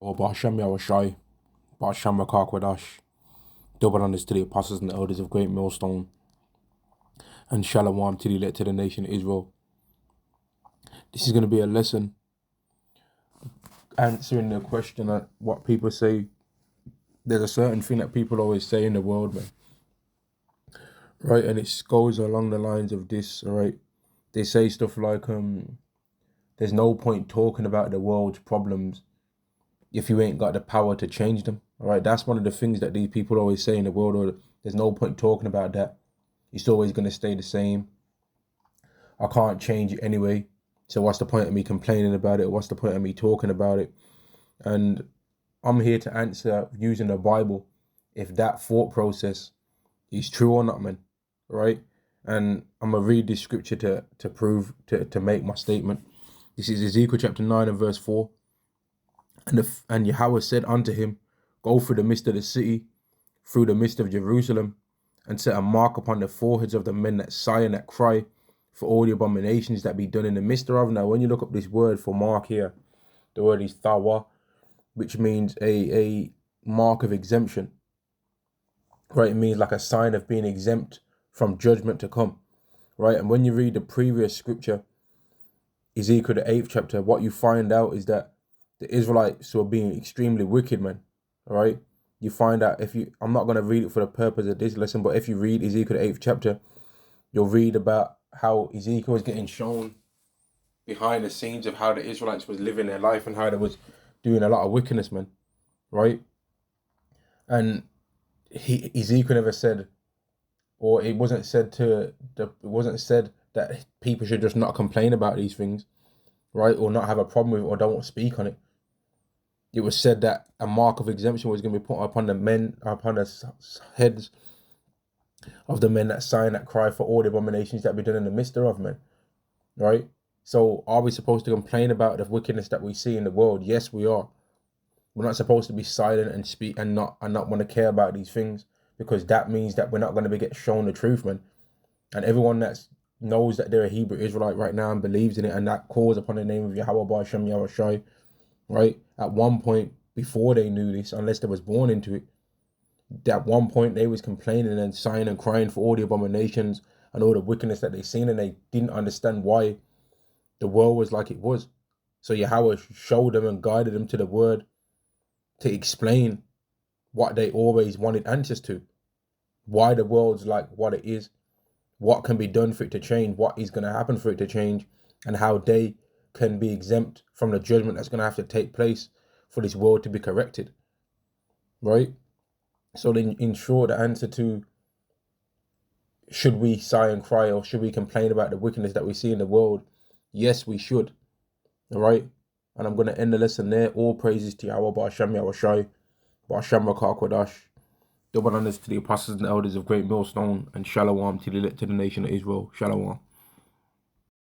or Ba'ashem Yahushai, Ba'ashem Rakakwadash, double honors to the apostles and the elders of Great Millstone, and Shalom to the elect to the nation of Israel. This is going to be a lesson answering the question that what people say. There's a certain thing that people always say in the world, man. Right, and it goes along the lines of this, right? They say stuff like, there's no point talking about the world's problems if you ain't got the power to change them. All right, that's one of the things that these people always say in the world. Or there's no point talking about that. It's always going to stay the same. I can't change it anyway. So what's the point of me complaining about it? What's the point of me talking about it? And I'm here to answer using the Bible if that thought process is true or not, man. Right? And I'm going to read this scripture to prove, to make my statement. This is Ezekiel chapter 9 and verse 4. And Yahweh said unto him, go through the midst of the city, through the midst of Jerusalem, and set a mark upon the foreheads of the men that sigh and that cry for all the abominations that be done in the midst thereof. Now, when you look up this word for mark here, the word is thawa, which means a mark of exemption. Right? It means like a sign of being exempt from judgment to come. Right? And when you read the previous scripture, Ezekiel the 8th chapter, what you find out is that the Israelites were being extremely wicked, man. All right? You find out I'm not going to read it for the purpose of this lesson, but if you read Ezekiel the 8th chapter, you'll read about how Ezekiel was getting shown behind the scenes of how the Israelites was living their life and how they was doing a lot of wickedness, man. Right? And Ezekiel never said, or it wasn't said that people should just not complain about these things, right? Or not have a problem with it or don't speak on it. It was said that a mark of exemption was going to be put upon the heads of the men that sigh and that cry for all the abominations that be done in the midst thereof, men. Right? So are we supposed to complain about the wickedness that we see in the world? Yes, we are. We're not supposed to be silent and speak and not want to care about these things, because that means that we're not going to get shown the truth, man. And everyone that knows that they're a Hebrew Israelite right now and believes in it and that calls upon the name of Yahweh Ba'ashem Yahushai, right? At one point before they knew this, unless they was born into it, at one point they was complaining and sighing and crying for all the abominations and all the wickedness that they seen, and they didn't understand why the world was like it was. So Yahweh showed them and guided them to the word to explain what they always wanted answers to. Why the world's like what it is, what can be done for it to change, what is going to happen for it to change, and how they can be exempt from the judgment that's going to have to take place for this world to be corrected. Right? So then, in short, the answer to should we sigh and cry or should we complain about the wickedness that we see in the world? Yes, we should. All right? And I'm going to end the lesson there. All praises to Yahweh Ba'ashem Yahushai, Ba'ashem Rakakwadash. Double honors to the apostles and elders of Great Millstone, and Shalom to the nation of Israel. Shalom.